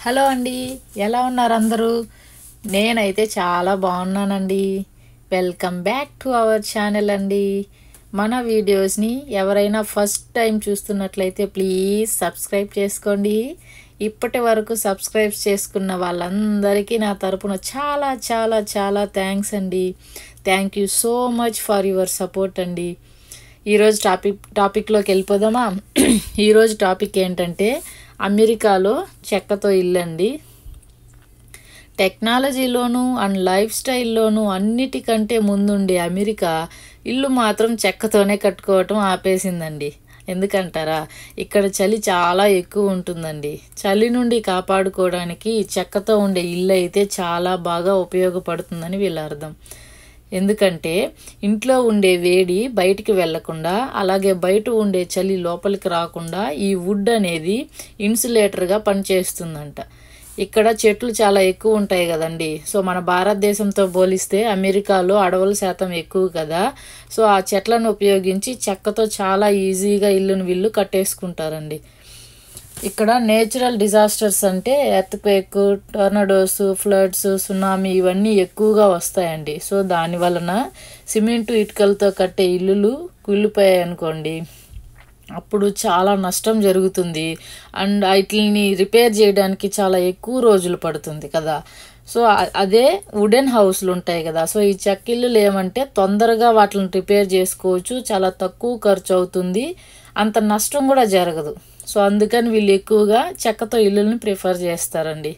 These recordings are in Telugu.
హలో అండి, ఎలా ఉన్నారు అందరూ? నేనైతే చాలా బాగున్నానండి. Welcome back to our channel అండి. మన వీడియోస్ని ఎవరైనా ఫస్ట్ టైం చూస్తున్నట్లయితే ప్లీజ్ సబ్స్క్రైబ్ చేసుకోండి. ఇప్పటి వరకు సబ్స్క్రైబ్ చేసుకున్న వాళ్ళందరికీ నా తరపున చాలా చాలా చాలా థ్యాంక్స్ అండి. Thank you so much for your support అండి. ఈరోజు టాపిక్లోకి వెళ్ళిపోదామా? ఈరోజు టాపిక్ ఏంటంటే అమెరికాలో చెక్కతో ఇల్లు అండి. టెక్నాలజీలోనూ అండ్ లైఫ్ స్టైల్లోనూ అన్నిటికంటే ముందుండే అమెరికా ఇల్లు మాత్రం చెక్కతోనే కట్టుకోవటం ఆపేసిందండి. ఎందుకంటారా? ఇక్కడ చలి చాలా ఎక్కువ ఉంటుందండి. చలి నుండి కాపాడుకోవడానికి చెక్కతో ఉండే ఇల్లు అయితే చాలా బాగా ఉపయోగపడుతుందని వీళ్ళ అర్థం. ఎందుకంటే ఇంట్లో ఉండే వేడి బయటికి వెళ్లకుండా, అలాగే బయట ఉండే చలి లోపలికి రాకుండా ఈ వుడ్ అనేది ఇన్సులేటర్గా పనిచేస్తుందంట. ఇక్కడ చెట్లు చాలా ఎక్కువ ఉంటాయి కదండి. సో మన భారతదేశంతో పోలిస్తే అమెరికాలో అడవుల శాతం ఎక్కువ కదా. సో ఆ చెట్లను ఉపయోగించి చెక్కతో చాలా ఈజీగా ఇల్లును వీళ్ళు కట్టేసుకుంటారండి. ఇక్కడ నేచురల్ డిజాస్టర్స్ అంటే ఎర్త్క్వేక్, టోర్నడోస్, ఫ్లడ్స్, సునామీ ఇవన్నీ ఎక్కువగా వస్తాయండి. సో దాని వలన సిమెంటు ఇటుకలతో కట్టే ఇల్లులు కూలిపోయాయి అనుకోండి, అప్పుడు చాలా నష్టం జరుగుతుంది. అండ్ వాటిని రిపేర్ చేయడానికి చాలా ఎక్కువ రోజులు పడుతుంది కదా. సో అదే వుడెన్ హౌస్లు ఉంటాయి కదా. సో ఈ చెక్కిళ్ళు ఏమంటే తొందరగా వాటిని రిపేర్ చేసుకోవచ్చు, చాలా తక్కువ ఖర్చు అవుతుంది, అంత నష్టం కూడా జరగదు. సో అందుకని వీళ్ళు ఎక్కువగా చెక్కతో ఇల్లుని ప్రిఫర్ చేస్తారండి.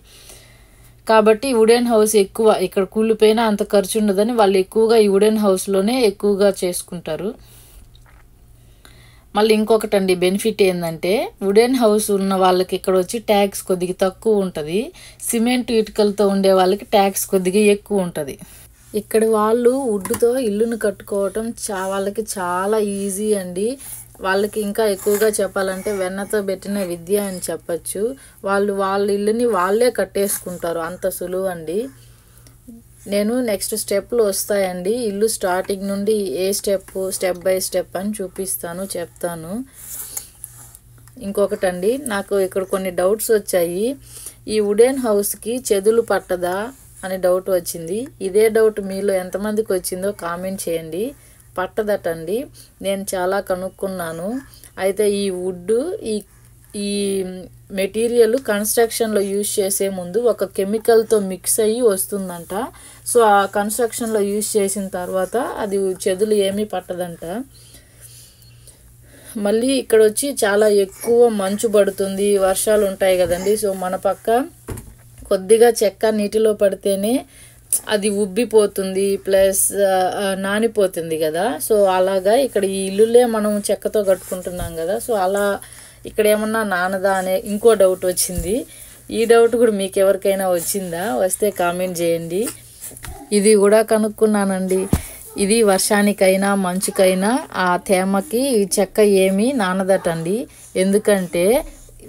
కాబట్టి వుడెన్ హౌస్ ఎక్కువ ఇక్కడ కూలిపోయినా అంత ఖర్చు ఉండదని వాళ్ళు ఎక్కువగా ఈ వుడెన్ హౌస్లోనే ఎక్కువగా చేసుకుంటారు. మళ్ళీ ఇంకొకటండి బెనిఫిట్ ఏంటంటే వుడెన్ హౌస్ ఉన్న వాళ్ళకి ఇక్కడ వచ్చి ట్యాక్స్ కొద్దిగా తక్కువ ఉంటుంది. సిమెంట్ ఇటుకలతో ఉండే వాళ్ళకి ట్యాక్స్ కొద్దిగా ఎక్కువ ఉంటుంది. ఇక్కడ వాళ్ళు వుడ్తో ఇల్లును కట్టుకోవటం వాళ్ళకి చాలా ఈజీ అండి. వాళ్ళకి ఇంకా ఎక్కువగా చెప్పాలంటే వెన్నతో పెట్టిన విద్య అని చెప్పచ్చు. వాళ్ళ ఇల్లుని వాళ్ళే కట్టేసుకుంటారు, అంత సులువు అండి. నేను నెక్స్ట్ స్టెప్లు వస్తాయండి. ఇల్లు స్టార్టింగ్ నుండి ఏ స్టెప్ బై స్టెప్ అని చెప్తాను. ఇంకొకటండి, నాకు ఇక్కడ కొన్ని డౌట్స్ వచ్చాయి. ఈ వుడెన్ హౌస్కి చెదులు పట్టదా అనే డౌట్ వచ్చింది. ఇదే డౌట్ మీలో ఎంతమందికి వచ్చిందో కామెంట్ చేయండి. పట్టదటండి. నేను చాలా కనుక్కున్నాను. అయితే ఈ వుడ్ ఈ మెటీరియల్ కన్స్ట్రక్షన్లో యూజ్ చేసే ముందు ఒక కెమికల్తో మిక్స్ అయ్యి వస్తుందంట. సో ఆ కన్స్ట్రక్షన్లో యూజ్ చేసిన తర్వాత అది చెదులు ఏమీ పట్టదంట. మళ్ళీ ఇక్కడ వచ్చి చాలా ఎక్కువ మంచు పడుతుంది, వర్షాలు ఉంటాయి కదండి. సో మన పక్క కొద్దిగా చెక్క నీటిలో పడితేనే అది ఉబ్బిపోతుంది, ప్లస్ నానిపోతుంది కదా. సో అలాగా ఇక్కడ ఈ ఇల్లులే మనం చెక్కతో కట్టుకుంటున్నాం కదా. సో అలా ఇక్కడ ఏమన్నా నానదా అనే ఇంకో డౌట్ వచ్చింది. ఈ డౌట్ కూడా మీకు ఎవరికైనా వచ్చిందా? వస్తే కామెంట్ చేయండి. ఇది కూడా కనుక్కున్నానండి. ఇది వర్షానికైనా మంచుకైనా ఆ తేమకి ఈ చెక్క ఏమీ నానదటండి. ఎందుకంటే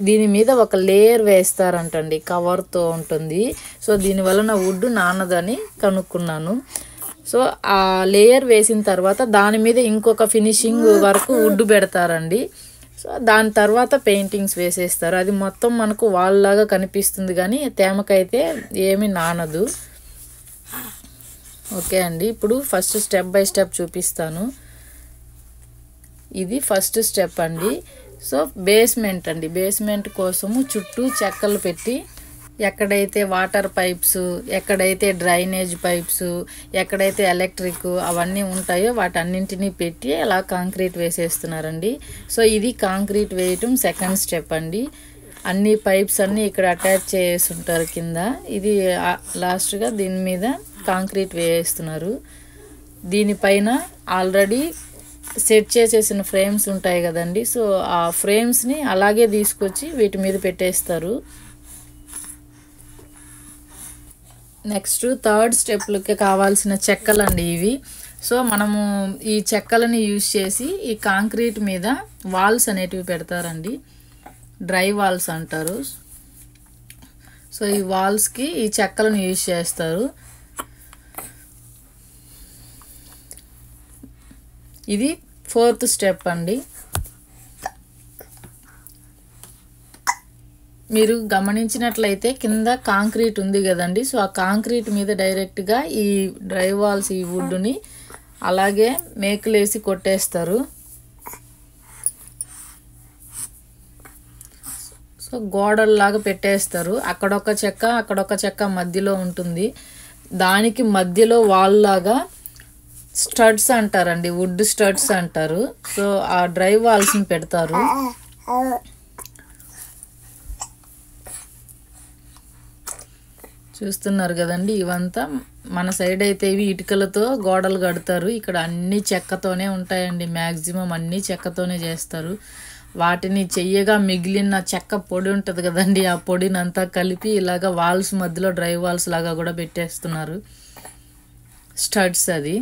దీని మీద ఒక లేయర్ వేస్తారంటండి, కవర్తో ఉంటుంది. సో దీని వలన వుడ్ నానదని కనుక్కున్నాను. సో ఆ లేయర్ వేసిన తర్వాత దాని మీద ఇంకొక ఫినిషింగ్ వరకు వుడ్ పెడతారండి. సో దాని తర్వాత పెయింటింగ్స్ వేసేస్తారు. అది మొత్తం మనకు వాళ్ళలాగా కనిపిస్తుంది కానీ తేమకైతే ఏమీ నానదు. ఓకే అండి, ఇప్పుడు ఫస్ట్ స్టెప్ బై స్టెప్ చూపిస్తాను. ఇది ఫస్ట్ స్టెప్ అండి. సో బేస్మెంట్ అండి. బేస్మెంట్ కోసము చుట్టూ చెక్కలు పెట్టి ఎక్కడైతే వాటర్ పైప్స్, ఎక్కడైతే డ్రైనేజ్ పైప్స్, ఎక్కడైతే ఎలక్ట్రిక్ అవన్నీ ఉంటాయో వాటన్నింటినీ పెట్టి అలా కాంక్రీట్ వేసేస్తున్నారండి. సో ఇది కాంక్రీట్ వేయటం సెకండ్ స్టెప్ అండి. అన్ని పైప్స్ అన్నీ ఇక్కడ అటాచ్ చేసి ఉంటారు కింద. ఇది లాస్ట్గా దీని మీద కాంక్రీట్ వేస్తున్నారు. దీనిపైన ఆల్రెడీ సెట్ చేసేసిన ఫ్రేమ్స్ ఉంటాయి కదండి. సో ఆ ఫ్రేమ్స్ని అలాగే తీసుకొచ్చి వీటి మీద పెట్టేస్తారు. నెక్స్ట్ థర్డ్ స్టెప్లకి కావాల్సిన చెక్కలండి ఇవి. సో మనము ఈ చెక్కలని యూజ్ చేసి ఈ కాంక్రీట్ మీద వాల్స్ అనేటివి పెడతారండి. డ్రై వాల్స్ అంటారు. సో ఈ వాల్స్కి ఈ చెక్కలను యూజ్ చేస్తారు. ఇది ఫోర్త్ స్టెప్ అండి. మీరు గమనించినట్లయితే కింద కాంక్రీట్ ఉంది కదండి. సో ఆ కాంక్రీట్ మీద డైరెక్ట్గా ఈ డ్రై వాల్స్ ఈ వుడ్ని అలాగే మేకులేసి కొట్టేస్తారు. సో గోడల్లాగా పెట్టేస్తారు. అక్కడొక చెక్క మధ్యలో ఉంటుంది. దానికి మధ్యలో వాల్ లాగా స్టడ్స్ అంటారండి, వుడ్ స్టడ్స్ అంటారు. సో ఆ డ్రై వాల్స్ని పెడతారు. చూస్తున్నారు కదండి, ఇవంతా మన సైడ్ అయితే ఇవి ఇటుకలతో గోడలు కడతారు. ఇక్కడ అన్ని చెక్కతోనే ఉంటాయండి, మ్యాక్సిమం అన్నీ చెక్కతోనే చేస్తారు. వాటిని చెయ్యగా మిగిలిన చెక్క పొడి ఉంటుంది కదండి, ఆ పొడిని అంతా కలిపి ఇలాగ వాల్స్ మధ్యలో డ్రై వాల్స్ లాగా కూడా పెట్టేస్తున్నారు. స్టడ్స్ అది.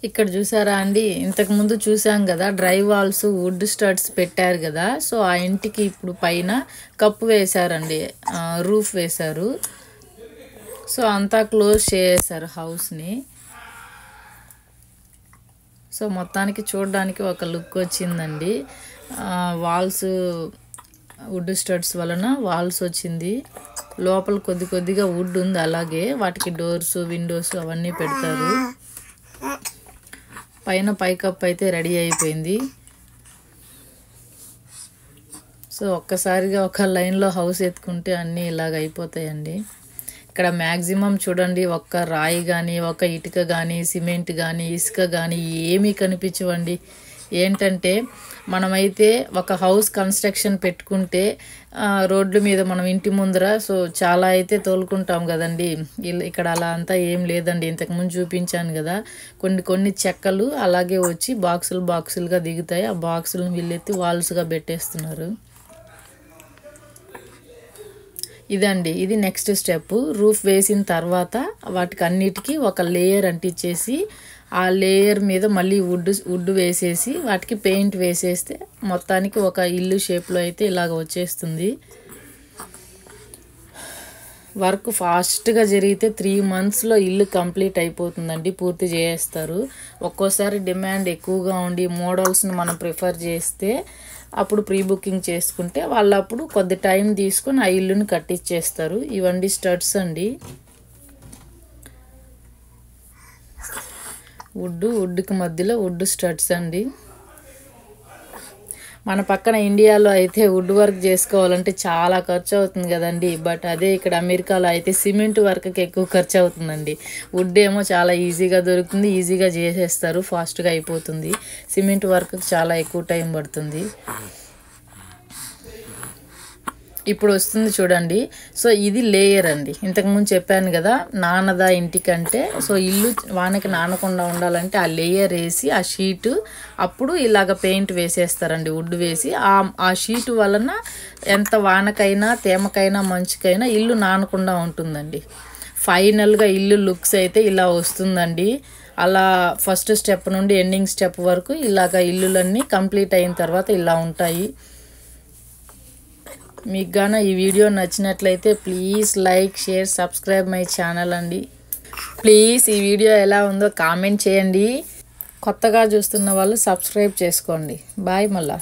ఇక్కడ చూసారా అండి, ఇంతకుముందు చూసాం కదా డ్రై వాల్స్ వుడ్ స్టడ్స్ పెట్టారు కదా. సో ఆ ఇంటికి ఇప్పుడు పైన కప్పు వేశారండి, రూఫ్ వేశారు. సో అంతా క్లోజ్ చేశారు హౌస్ని. సో మొత్తానికి చూడడానికి ఒక లుక్ వచ్చిందండి. వాల్స్ వుడ్ స్టడ్స్ వలన వాల్స్ వచ్చింది. లోపల కొద్దిగా వుడ్ ఉంది, అలాగే వాటికి డోర్స్ విండోస్ అవన్నీ పెడతారు. పైన పైకప్పు అయితే రెడీ అయిపోయింది. సో ఒక్కసారిగా ఒక లైన్లో హౌస్ ఎత్తుకుంటే అన్నీ ఇలాగ అయిపోతాయండి. ఇక్కడ మ్యాక్సిమం చూడండి, ఒక్క రాయి కానీ ఒక ఇటుక కానీ సిమెంట్ కానీ ఇసుక కానీ ఏమీ కనిపించవండి. ఏంటంటే మనమైతే ఒక హౌస్ కన్స్ట్రక్షన్ పెట్టుకుంటే రోడ్ల మీద మనం ఇంటి ముందర సో చాలా అయితే తోలుకుంటాం కదండి. ఇక్కడ అలా అంతా ఏం లేదండి. ఇంతకుముందు చూపించాను కదా, కొన్ని చెక్కలు అలాగే వచ్చి బాక్సులుగా దిగుతాయి. ఆ బాక్సులను వీళ్ళెత్తి వాల్స్గా పెట్టేస్తున్నారు. ఇదండి, ఇది నెక్స్ట్ స్టెప్. రూఫ్ వేసిన తర్వాత వాటికి అన్నిటికీ ఒక లేయర్ అంటించేసి ఆ లేయర్ మీద మళ్ళీ వుడ్ వేసేసి వాటికి పెయింట్ వేసేస్తే మొత్తానికి ఒక ఇల్లు షేప్లో అయితే ఇలాగ వచ్చేస్తుంది. వర్క్ ఫాస్ట్గా జరిగితే 3 monthsలో ఇల్లు కంప్లీట్ అయిపోతుందండి, పూర్తి చేస్తారు. ఒక్కోసారి డిమాండ్ ఎక్కువగా ఉండి మోడల్స్ని మనం ప్రిఫర్ చేస్తే అప్పుడు ప్రీ బుకింగ్ చేసుకుంటే వాళ్ళు అప్పుడు కొద్ది టైం తీసుకొని ఆ ఇల్లుని కట్టించేస్తారు. ఇవండి స్టడ్స్ అండి, వుడ్కి మధ్యలో వుడ్ స్టడ్స్ అండి. మన పక్కన ఇండియాలో అయితే వుడ్ వర్క్ చేసుకోవాలంటే చాలా ఖర్చు అవుతుంది కదండి. బట్ అదే ఇక్కడ అమెరికాలో అయితే సిమెంట్ వర్క్కి ఎక్కువ ఖర్చు అవుతుందండి. వుడ్ ఏమో చాలా ఈజీగా దొరుకుతుంది, ఈజీగా చేసేస్తారు, ఫాస్ట్గా అయిపోతుంది. సిమెంట్ వర్క్కి చాలా ఎక్కువ టైం పడుతుంది. ఇప్పుడు వస్తుంది చూడండి. సో ఇది లేయర్ అండి. ఇంతకుముందు చెప్పాను కదా నానదా ఇంటికంటే, సో ఇల్లు వానకి నానకుండా ఉండాలంటే ఆ లేయర్ వేసి ఆ షీటు అప్పుడు ఇలాగ పెయింట్ వేసేస్తారండి, వుడ్ వేసి. ఆ షీటు వలన ఎంత వానకైనా తేమకైనా మంచుకైనా ఇల్లు నానకుండా ఉంటుందండి. ఫైనల్గా ఇల్లు లుక్స్ అయితే ఇలా వస్తుందండి. అలా ఫస్ట్ స్టెప్ నుండి ఎండింగ్ స్టెప్ వరకు ఇలాగ ఇల్లులన్నీ కంప్లీట్ అయిన తర్వాత ఇలా ఉంటాయి. మీకు గాన ఈ వీడియో నచ్చినట్లయితే please like share subscribe my channel అండి. ప్లీజ్ ఈ వీడియో ఎలా ఉందో కామెంట్ చేయండి. కొత్తగా చూస్తున్న వాళ్ళు సబ్స్క్రైబ్ చేసుకోండి. బాయ్ మళ్ళా.